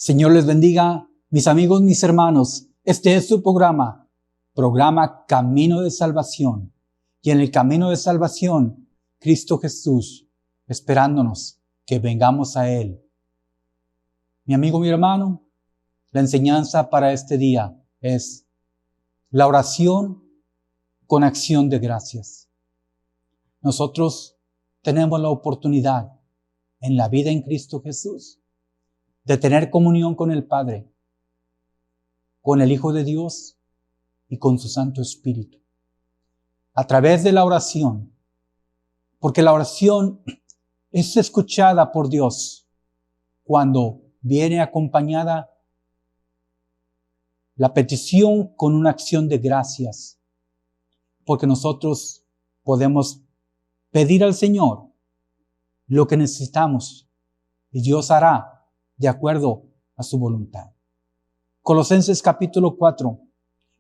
Señor les bendiga, mis amigos, mis hermanos. Este es su programa Camino de Salvación. Y en el camino de salvación, Cristo Jesús, esperándonos que vengamos a Él. Mi amigo, mi hermano, la enseñanza para este día es la oración con acción de gracias. Nosotros tenemos la oportunidad en la vida en Cristo Jesús de tener comunión con el Padre, con el Hijo de Dios y con su Santo Espíritu. A través de la oración, porque la oración es escuchada por Dios cuando viene acompañada la petición con una acción de gracias, porque nosotros podemos pedir al Señor lo que necesitamos y Dios hará de acuerdo a su voluntad. Colosenses capítulo 4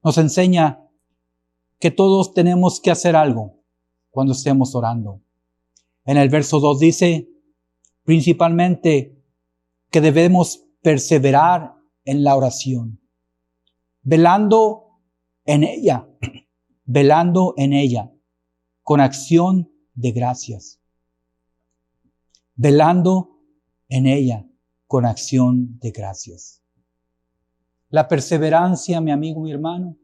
nos enseña que todos tenemos que hacer algo cuando estemos orando. En el verso 2 dice principalmente que debemos perseverar en la oración, velando en ella con acción de gracias. Velando en ella con acción de gracias. La perseverancia, mi amigo, mi hermano,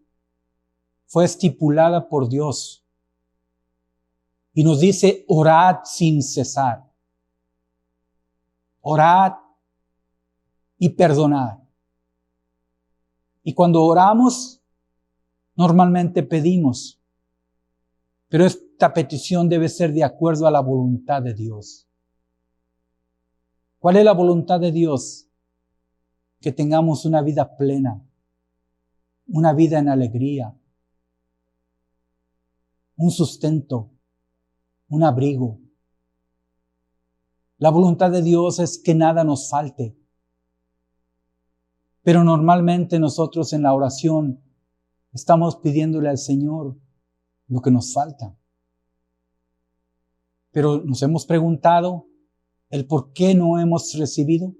fue estipulada por Dios y nos dice: orad sin cesar. Orad y perdonad. Y cuando oramos, normalmente pedimos, pero esta petición debe ser de acuerdo a la voluntad de Dios. ¿Cuál es la voluntad de Dios? Que tengamos una vida plena, una vida en alegría, un sustento, un abrigo. La voluntad de Dios es que nada nos falte. Pero normalmente nosotros en la oración estamos pidiéndole al Señor lo que nos falta. Pero nos hemos preguntado el por qué no hemos recibido.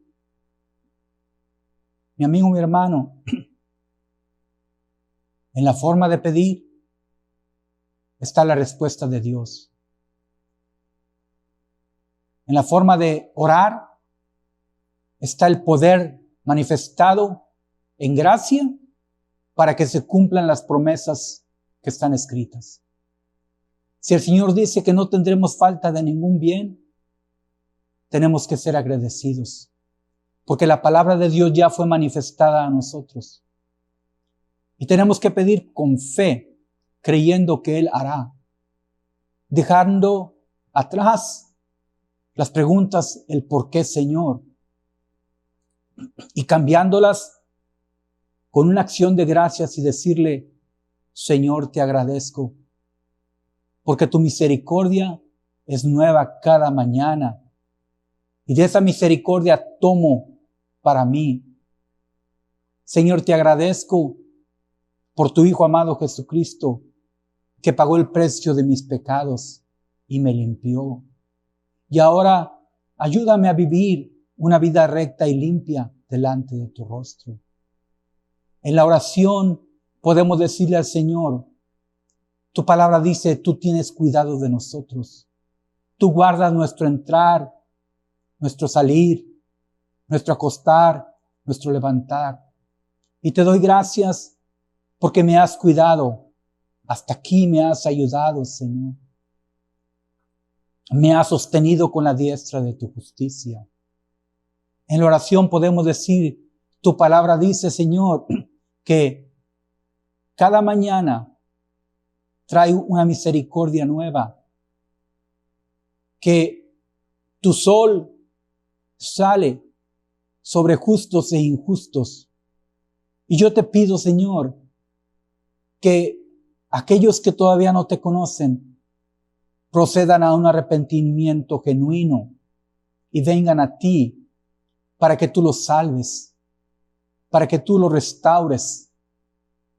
Mi amigo, mi hermano, en la forma de pedir está la respuesta de Dios. En la forma de orar está el poder manifestado en gracia para que se cumplan las promesas que están escritas. Si el Señor dice que no tendremos falta de ningún bien, tenemos que ser agradecidos, porque la palabra de Dios ya fue manifestada a nosotros. Y tenemos que pedir con fe, creyendo que Él hará, dejando atrás las preguntas, el por qué, Señor, y cambiándolas con una acción de gracias y decirle: Señor, te agradezco, porque tu misericordia es nueva cada mañana. Y de esa misericordia tomo para mí. Señor, te agradezco por tu Hijo amado Jesucristo, que pagó el precio de mis pecados y me limpió. Y ahora ayúdame a vivir una vida recta y limpia delante de tu rostro. En la oración podemos decirle al Señor: tu palabra dice, tú tienes cuidado de nosotros. Tú guardas nuestro entrar, nuestro salir, nuestro acostar, nuestro levantar. Y te doy gracias porque me has cuidado. Hasta aquí me has ayudado, Señor. Me has sostenido con la diestra de tu justicia. En la oración podemos decir, tu palabra dice, Señor, que cada mañana trae una misericordia nueva, que tu sol sale sobre justos e injustos. Y yo te pido, Señor, que aquellos que todavía no te conocen procedan a un arrepentimiento genuino y vengan a ti para que tú los salves, para que tú los restaures.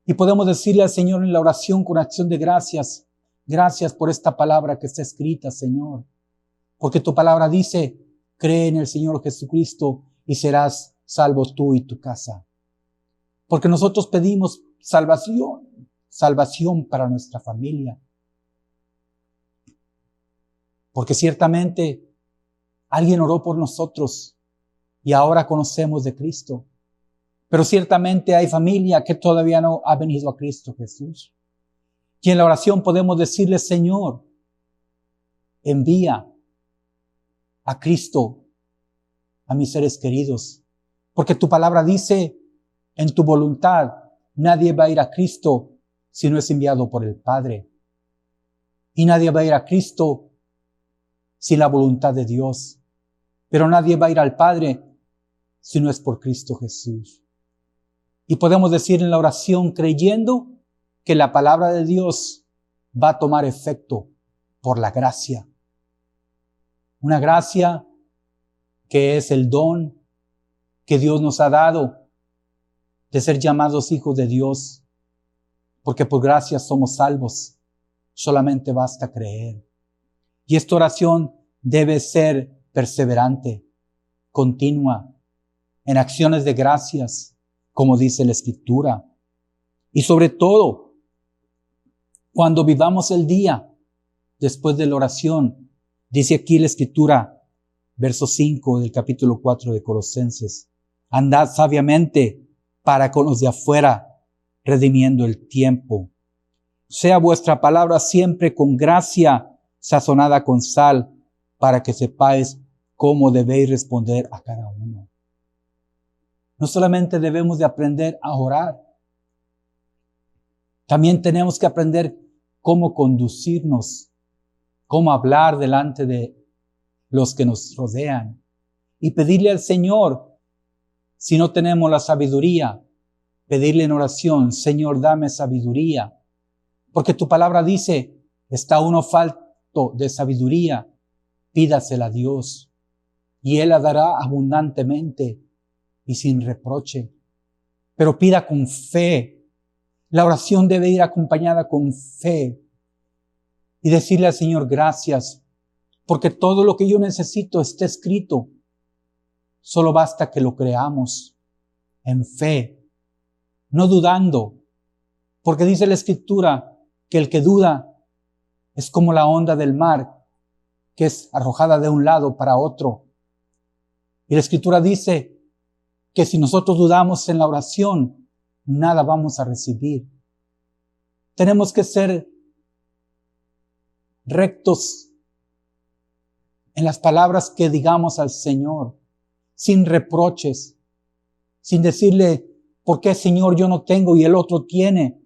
Y podemos decirle al Señor en la oración con acción de gracias: gracias por esta palabra que está escrita, Señor, porque tu palabra dice: cree en el Señor Jesucristo y serás salvo tú y tu casa. Porque nosotros pedimos salvación para nuestra familia. Porque ciertamente alguien oró por nosotros y ahora conocemos de Cristo. Pero ciertamente hay familia que todavía no ha venido a Cristo Jesús. Y en la oración podemos decirle, Señor, envía a Cristo a mis seres queridos. Porque tu palabra dice, en tu voluntad, nadie va a ir a Cristo si no es enviado por el Padre. Y nadie va a ir a Cristo sin la voluntad de Dios. Pero nadie va a ir al Padre si no es por Cristo Jesús. Y podemos decir en la oración creyendo que la palabra de Dios va a tomar efecto por la gracia. Una gracia que es el don que Dios nos ha dado de ser llamados hijos de Dios. Porque por gracia somos salvos. Solamente basta creer. Y esta oración debe ser perseverante, continua, en acciones de gracias, como dice la Escritura. Y sobre todo, cuando vivamos el día después de la oración, dice aquí la Escritura, verso 5 del capítulo 4 de Colosenses, andad sabiamente para con los de afuera, redimiendo el tiempo. Sea vuestra palabra siempre con gracia, sazonada con sal, para que sepáis cómo debéis responder a cada uno. No solamente debemos de aprender a orar, también tenemos que aprender cómo conducirnos, cómo hablar delante de los que nos rodean y pedirle al Señor, si no tenemos la sabiduría, pedirle en oración, Señor, dame sabiduría, porque tu palabra dice, está uno falto de sabiduría, pídasela a Dios y Él la dará abundantemente y sin reproche. Pero pida con fe. La oración debe ir acompañada con fe y decirle al Señor gracias, porque todo lo que yo necesito está escrito. Solo basta que lo creamos en fe, no dudando, porque dice la Escritura que el que duda es como la onda del mar, que es arrojada de un lado para otro. Y la Escritura dice que si nosotros dudamos en la oración, nada vamos a recibir. Tenemos que ser rectos en las palabras que digamos al Señor, sin reproches, sin decirle, ¿por qué, Señor, yo no tengo y el otro tiene?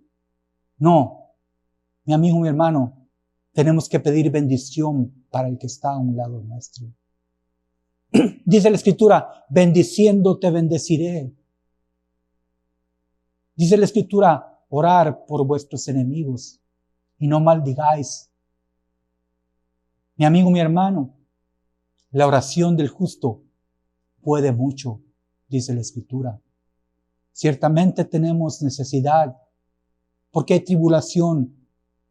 No, mi amigo, mi hermano, tenemos que pedir bendición para el que está a un lado nuestro. Dice la Escritura, bendiciendo te bendeciré. Dice la Escritura, orar por vuestros enemigos y no maldigáis. Mi amigo, mi hermano, la oración del justo puede mucho, dice la Escritura. Ciertamente tenemos necesidad, porque hay tribulación,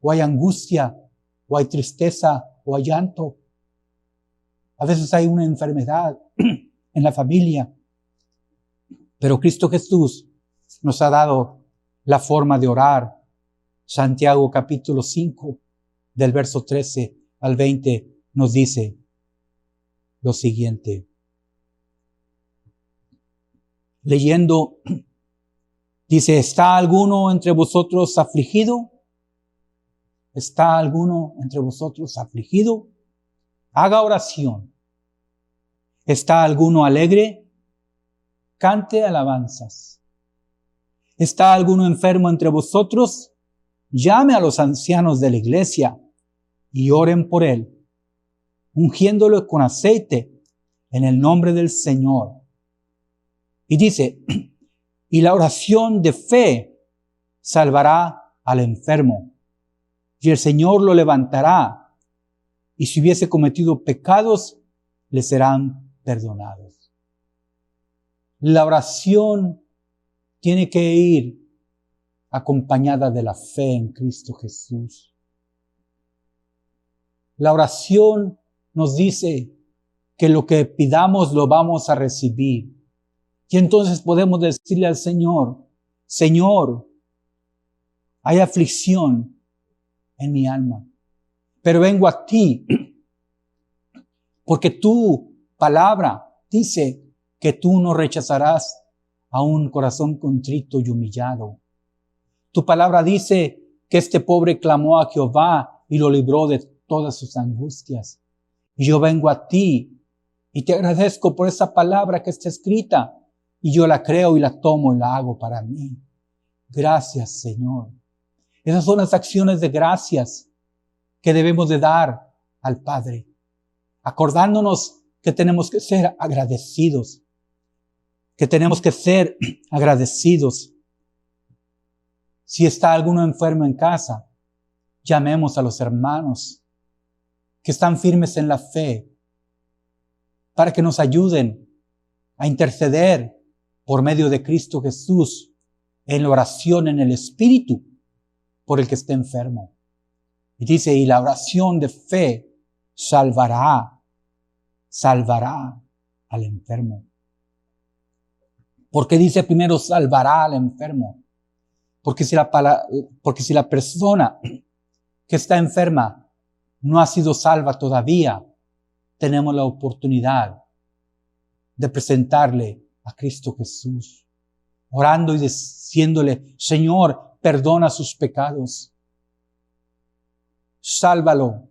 o hay angustia, o hay tristeza, o hay llanto. A veces hay una enfermedad en la familia, pero Cristo Jesús nos ha dado la forma de orar. Santiago capítulo 5, del verso 13 al 20, nos dice lo siguiente. Leyendo, dice, ¿está alguno entre vosotros afligido? ¿Está alguno entre vosotros afligido? Haga oración. ¿Está alguno alegre? Cante alabanzas. ¿Está alguno enfermo entre vosotros? Llame a los ancianos de la iglesia y oren por él, ungiéndolo con aceite en el nombre del Señor. Y dice, y la oración de fe salvará al enfermo, y el Señor lo levantará, y si hubiese cometido pecados, le serán perdonados. La oración tiene que ir acompañada de la fe en Cristo Jesús. La oración nos dice que lo que pidamos lo vamos a recibir. Y entonces podemos decirle al Señor, Señor, hay aflicción en mi alma, pero vengo a ti porque tu palabra dice que tú no rechazarás a un corazón contrito y humillado. Tu palabra dice que este pobre clamó a Jehová y lo libró de todas sus angustias. Y yo vengo a ti y te agradezco por esa palabra que está escrita y yo la creo y la tomo y la hago para mí. Gracias, Señor. Esas son las acciones de gracias que debemos de dar al Padre, acordándonos que tenemos que ser agradecidos, Si está alguno enfermo en casa, llamemos a los hermanos que están firmes en la fe para que nos ayuden a interceder por medio de Cristo Jesús en la oración en el Espíritu por el que esté enfermo. Y dice, y la oración de fe salvará al enfermo. ¿Por qué dice primero salvará al enfermo? Porque si la persona que está enferma no ha sido salva todavía, tenemos la oportunidad de presentarle a Cristo Jesús, orando y diciéndole, Señor, perdona sus pecados, sálvalo,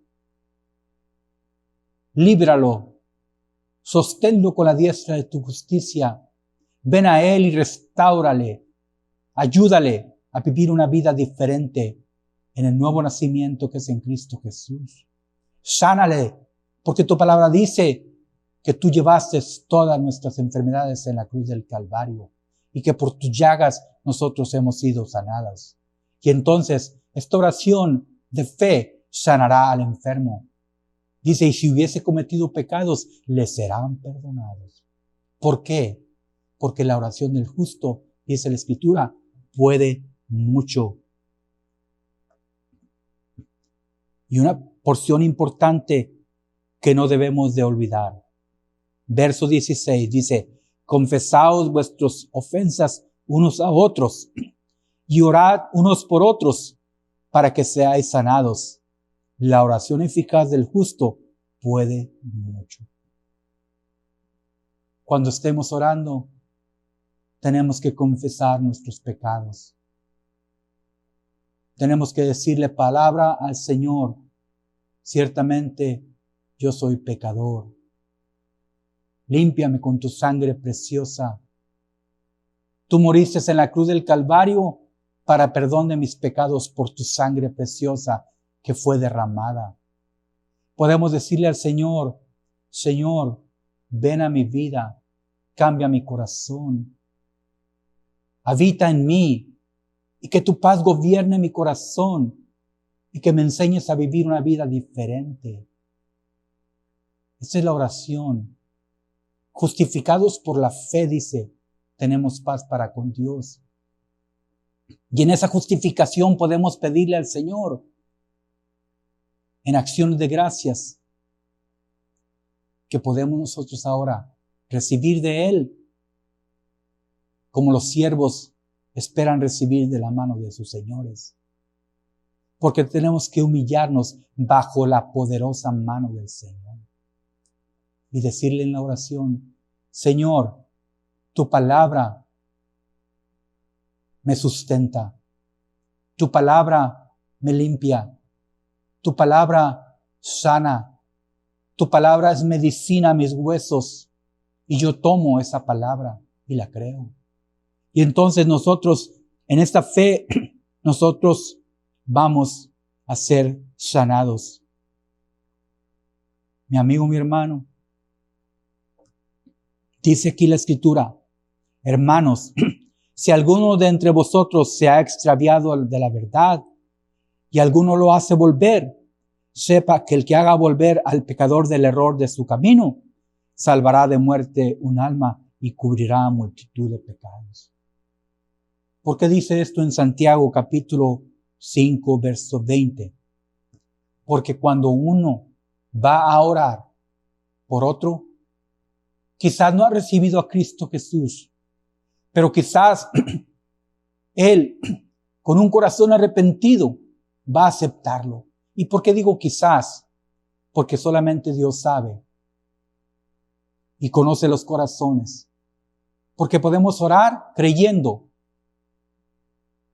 líbralo, sosténlo con la diestra de tu justicia, ven a Él y restáurale, ayúdale a vivir una vida diferente en el nuevo nacimiento que es en Cristo Jesús. Sánale, porque tu palabra dice que tú llevaste todas nuestras enfermedades en la cruz del Calvario y que por tus llagas nosotros hemos sido sanadas. Y entonces esta oración de fe sanará al enfermo. Dice, y si hubiese cometido pecados, le serán perdonados. ¿Por qué? Porque la oración del justo, dice la Escritura, puede mucho. Y una porción importante que no debemos de olvidar. Verso 16 dice, confesaos vuestras ofensas unos a otros y orad unos por otros para que seáis sanados. La oración eficaz del justo puede mucho. Cuando estemos orando, tenemos que confesar nuestros pecados. Tenemos que decirle palabra al Señor. Ciertamente, yo soy pecador. Límpiame con tu sangre preciosa. Tú moriste en la cruz del Calvario para perdón de mis pecados por tu sangre preciosa que fue derramada. Podemos decirle al Señor, Señor, ven a mi vida, cambia mi corazón, habita en mí y que tu paz gobierne mi corazón y que me enseñes a vivir una vida diferente. Esa es la oración. Justificados por la fe, dice, tenemos paz para con Dios. Y en esa justificación podemos pedirle al Señor, en acciones de gracias, que podemos nosotros ahora recibir de Él, como los siervos esperan recibir de la mano de sus señores. Porque tenemos que humillarnos bajo la poderosa mano del Señor. Y decirle en la oración, Señor, tu palabra me sustenta, tu palabra me limpia, tu palabra sana, tu palabra es medicina a mis huesos, y yo tomo esa palabra y la creo. Y entonces nosotros, en esta fe, nosotros vamos a ser sanados. Mi amigo, mi hermano, dice aquí la Escritura, hermanos, si alguno de entre vosotros se ha extraviado de la verdad y alguno lo hace volver, sepa que el que haga volver al pecador del error de su camino, salvará de muerte un alma y cubrirá multitud de pecados. ¿Por qué dice esto en Santiago capítulo 5, verso 20? Porque cuando uno va a orar por otro, quizás no ha recibido a Cristo Jesús Pero quizás él, con un corazón arrepentido, va a aceptarlo. ¿Y por qué digo quizás? Porque solamente Dios sabe y conoce los corazones. Porque podemos orar creyendo,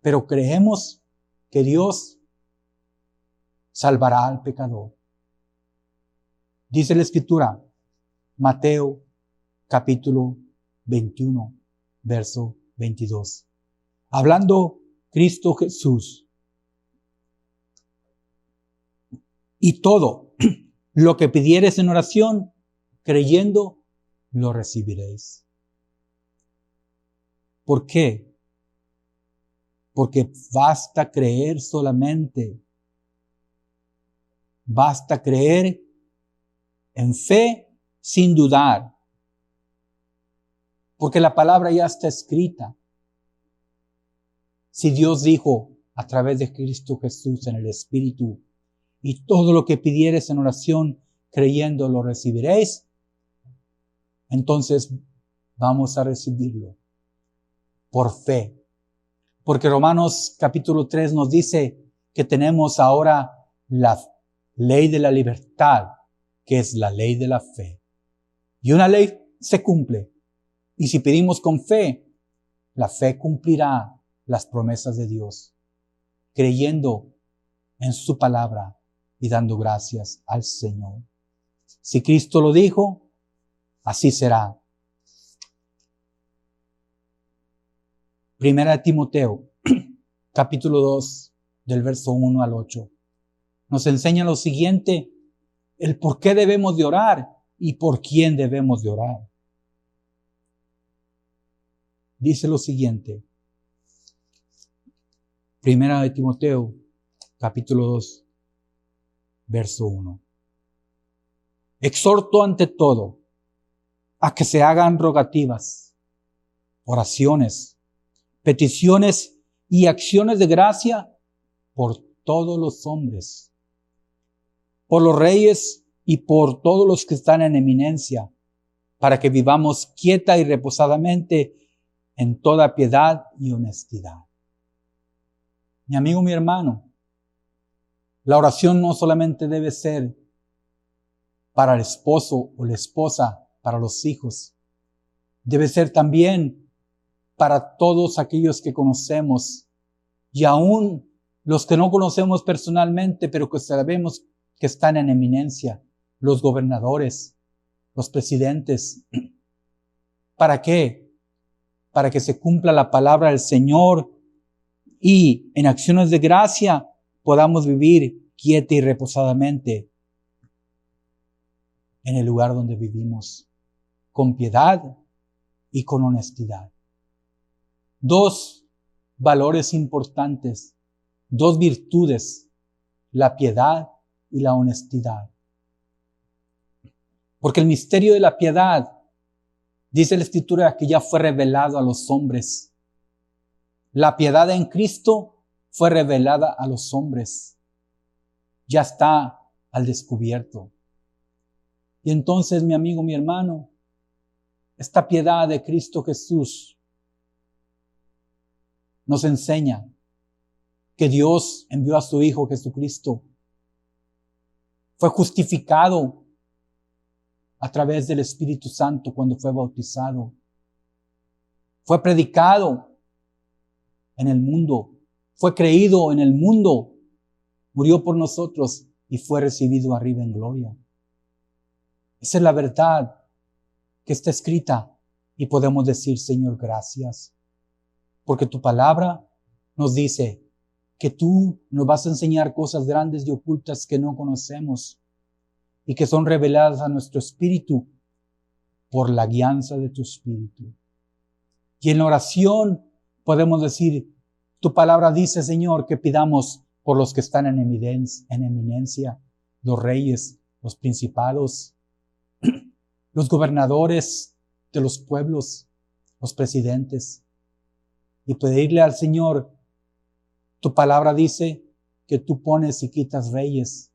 pero creemos que Dios salvará al pecador. Dice la Escritura, Mateo capítulo 21, verso 22. Hablando Cristo Jesús. Y todo lo que pidiereis en oración, creyendo, lo recibiréis. ¿Por qué? Porque basta creer solamente. Basta creer en fe sin dudar. Porque la palabra ya está escrita. Si Dios dijo a través de Cristo Jesús en el Espíritu, y todo lo que pidieres en oración, creyendo lo recibiréis, entonces vamos a recibirlo por fe. Porque Romanos capítulo 3 nos dice que tenemos ahora la ley de la libertad, que es la ley de la fe. Y una ley se cumple. Y si pedimos con fe, la fe cumplirá las promesas de Dios, creyendo en su palabra y dando gracias al Señor. Si Cristo lo dijo, así será. Primera de Timoteo, capítulo 2, del verso 1 al 8. Nos enseña lo siguiente, el por qué debemos de orar y por quién debemos de orar. Dice lo siguiente, Primera de Timoteo, capítulo 2, verso 1. Exhorto ante todo a que se hagan rogativas, oraciones, peticiones y acciones de gracia por todos los hombres, por los reyes y por todos los que están en eminencia, para que vivamos quieta y reposadamente en toda piedad y honestidad. Mi amigo, mi hermano, la oración no solamente debe ser para el esposo o la esposa, para los hijos. Debe ser también para todos aquellos que conocemos y aún los que no conocemos personalmente, pero que sabemos que están en eminencia, los gobernadores, los presidentes. ¿Para qué? Para que se cumpla la palabra del Señor y en acciones de gracia podamos vivir quieta y reposadamente en el lugar donde vivimos, con piedad y con honestidad. Dos valores importantes, dos virtudes, la piedad y la honestidad. Porque el misterio de la piedad, dice la Escritura, que ya fue revelado a los hombres. La piedad en Cristo fue revelada a los hombres. Ya está al descubierto. Y entonces, mi amigo, mi hermano, esta piedad de Cristo Jesús nos enseña que Dios envió a su Hijo Jesucristo. Fue justificado a través del Espíritu Santo cuando fue bautizado. Fue predicado en el mundo. Fue creído en el mundo. Murió por nosotros y fue recibido arriba en gloria. Esa es la verdad que está escrita y podemos decir, Señor, gracias. Porque tu palabra nos dice que tú nos vas a enseñar cosas grandes y ocultas que no conocemos y que son reveladas a nuestro espíritu por la guianza de tu espíritu. Y en la oración podemos decir, tu palabra dice, Señor, que pidamos por los que están en eminencia, los reyes, los principados, los gobernadores de los pueblos, los presidentes, y pedirle al Señor, tu palabra dice que tú pones y quitas reyes,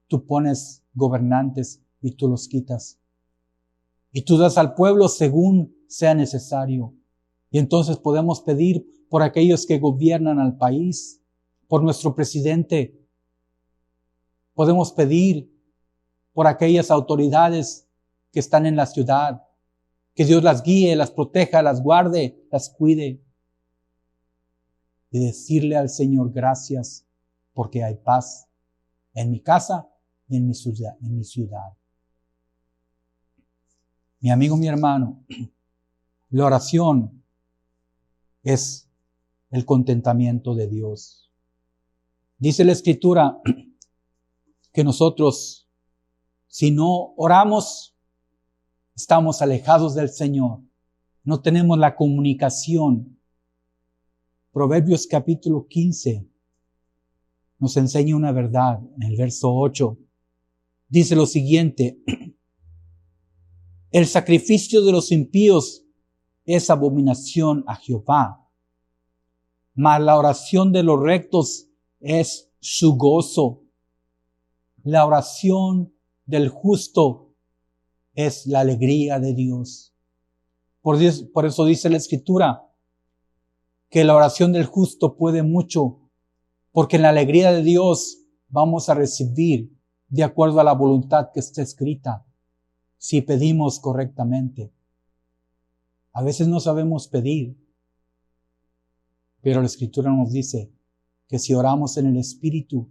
tú pones gobernantes y tú los quitas. Y tú das al pueblo según sea necesario. Y entonces podemos pedir por aquellos que gobiernan al país, por nuestro presidente. Podemos pedir por aquellas autoridades que están en la ciudad, que Dios las guíe, las proteja, las guarde, las cuide. Y decirle al Señor gracias porque hay paz en mi casa y en mi ciudad. Mi amigo, mi hermano, la oración es el contentamiento de Dios. Dice la Escritura que nosotros, si no oramos, estamos alejados del Señor. No tenemos la comunicación. Proverbios capítulo 15 nos enseña una verdad. En el verso 8 dice lo siguiente: el sacrificio de los impíos es abominación a Jehová, mas la oración de los rectos es su gozo. La oración del justo es la alegría de Dios. Por eso dice la Escritura que la oración del justo puede mucho, porque en la alegría de Dios vamos a recibir de acuerdo a la voluntad que está escrita, si pedimos correctamente. A veces no sabemos pedir, pero la Escritura nos dice que si oramos en el Espíritu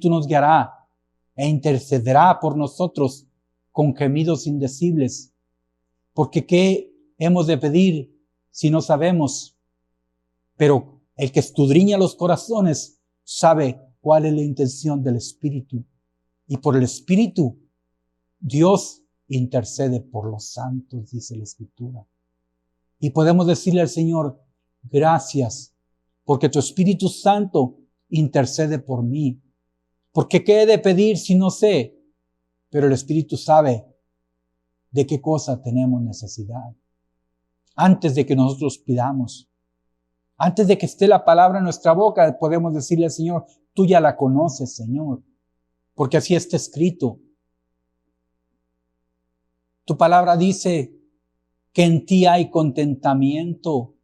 nos guiará e intercederá por nosotros con gemidos indecibles. Porque ¿qué hemos de pedir si no sabemos? Pero el que escudriña los corazones sabe cuál es la intención del Espíritu. Y por el Espíritu, Dios intercede por los santos, dice la Escritura. Y podemos decirle al Señor, gracias, porque tu Espíritu Santo intercede por mí. Porque ¿qué he de pedir si no sé? Pero el Espíritu sabe de qué cosa tenemos necesidad. Antes de que nosotros pidamos, antes de que esté la palabra en nuestra boca, podemos decirle al Señor, tú ya la conoces, Señor, porque así está escrito. Tu palabra dice que en ti hay contentamiento,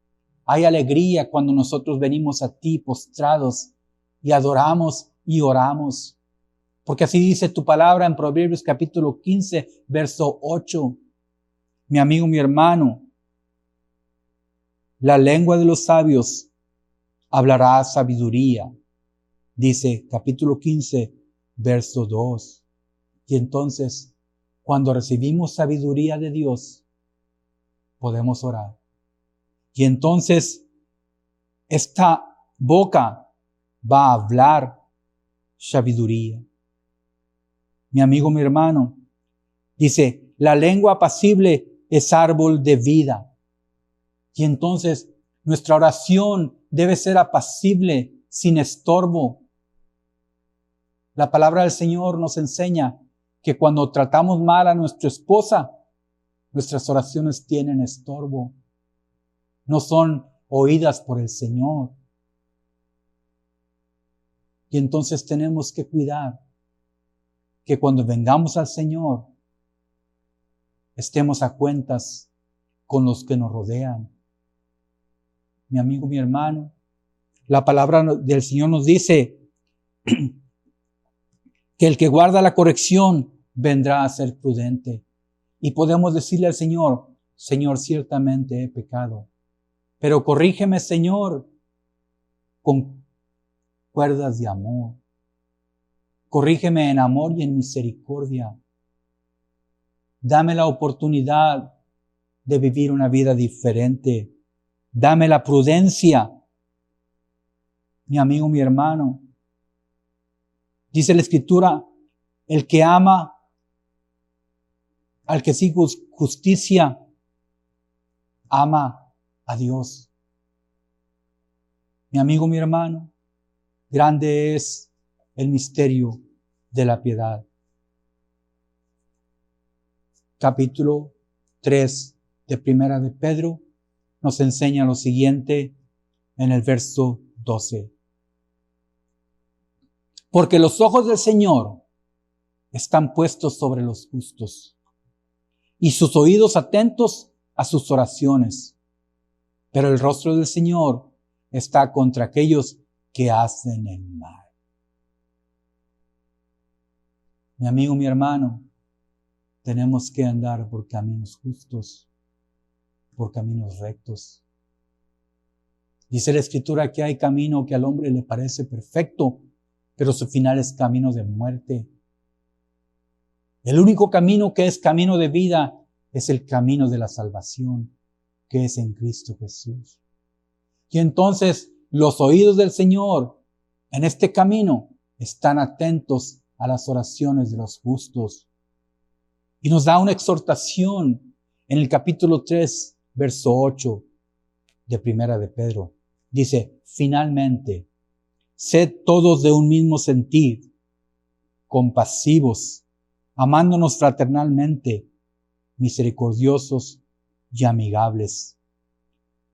hay alegría cuando nosotros venimos a ti postrados y adoramos y oramos. Porque así dice tu palabra en Proverbios capítulo 15, verso 8. Mi amigo, mi hermano, la lengua de los sabios hablará sabiduría. Dice capítulo 15, verso 2. Y entonces, cuando recibimos sabiduría de Dios, podemos orar. Y entonces, esta boca va a hablar sabiduría. Mi amigo, mi hermano, dice, la lengua apacible es árbol de vida. Y entonces, nuestra oración debe ser apacible, sin estorbo. La palabra del Señor nos enseña que cuando tratamos mal a nuestra esposa, nuestras oraciones tienen estorbo. No son oídas por el Señor. Y entonces tenemos que cuidar que cuando vengamos al Señor, estemos a cuentas con los que nos rodean. Mi amigo, mi hermano, la palabra del Señor nos dice que el que guarda la corrección vendrá a ser prudente. Y podemos decirle al Señor, Señor, ciertamente he pecado, pero corrígeme, Señor, con cuerdas de amor. Corrígeme en amor y en misericordia. Dame la oportunidad de vivir una vida diferente. Dame la prudencia. Mi amigo, mi hermano, dice la Escritura, el que ama al que sigue justicia, ama a Dios. Mi amigo, mi hermano, grande es el misterio de la piedad. Capítulo 3 de Primera de Pedro nos enseña lo siguiente en el verso 12. Porque los ojos del Señor están puestos sobre los justos y sus oídos atentos a sus oraciones. pero el rostro del Señor está contra aquellos que hacen el mal. Mi amigo, mi hermano, tenemos que andar por caminos justos, por caminos rectos. Dice la Escritura que hay camino que al hombre le parece perfecto, pero su final es camino de muerte. El único camino que es camino de vida es el camino de la salvación, que es en Cristo Jesús. Y entonces los oídos del Señor en este camino están atentos a las oraciones de los justos. Y nos da una exhortación en el capítulo 3, verso 8 de Primera de Pedro. Dice, finalmente, sed todos de un mismo sentir, compasivos, amándonos fraternalmente, misericordiosos y amigables,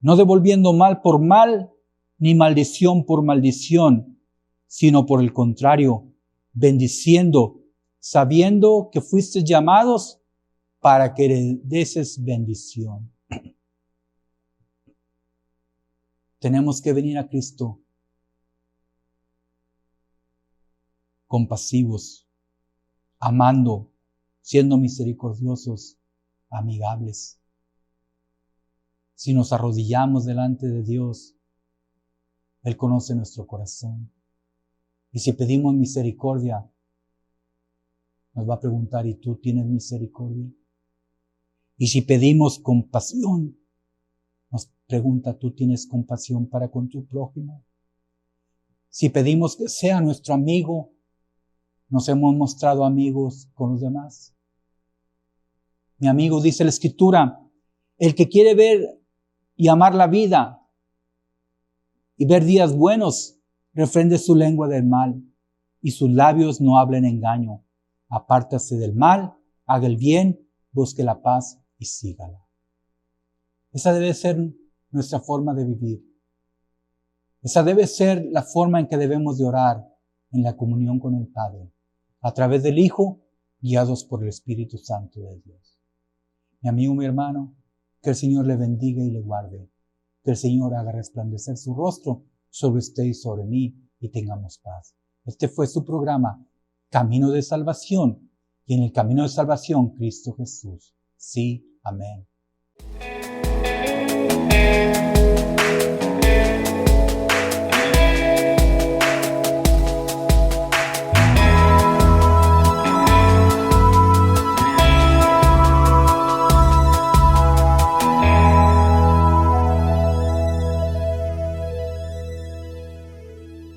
no devolviendo mal por mal, ni maldición por maldición, sino por el contrario, bendiciendo, sabiendo que fuisteis llamados para que heredeses bendición. Tenemos que venir a Cristo compasivos, amando, siendo misericordiosos, amigables. Si nos arrodillamos delante de Dios, Él conoce nuestro corazón. Y si pedimos misericordia, nos va a preguntar, ¿y tú tienes misericordia? Y si pedimos compasión, nos pregunta, ¿tú tienes compasión para con tu prójimo? Si pedimos que sea nuestro amigo, ¿nos hemos mostrado amigos con los demás? Mi amigo, dice la Escritura, el que quiere ver y amar la vida y ver días buenos, refrende su lengua del mal y sus labios no hablen engaño. Apártase del mal, haga el bien, busque la paz y sígala. Esa debe ser nuestra forma de vivir. Esa debe ser la forma en que debemos de orar en la comunión con el Padre, a través del Hijo, guiados por el Espíritu Santo de Dios. Mi amigo, mi hermano, que el Señor le bendiga y le guarde. Que el Señor haga resplandecer su rostro sobre usted y sobre mí y tengamos paz. Este fue su programa, Camino de Salvación. Y en el camino de salvación, Cristo Jesús. Sí, amén.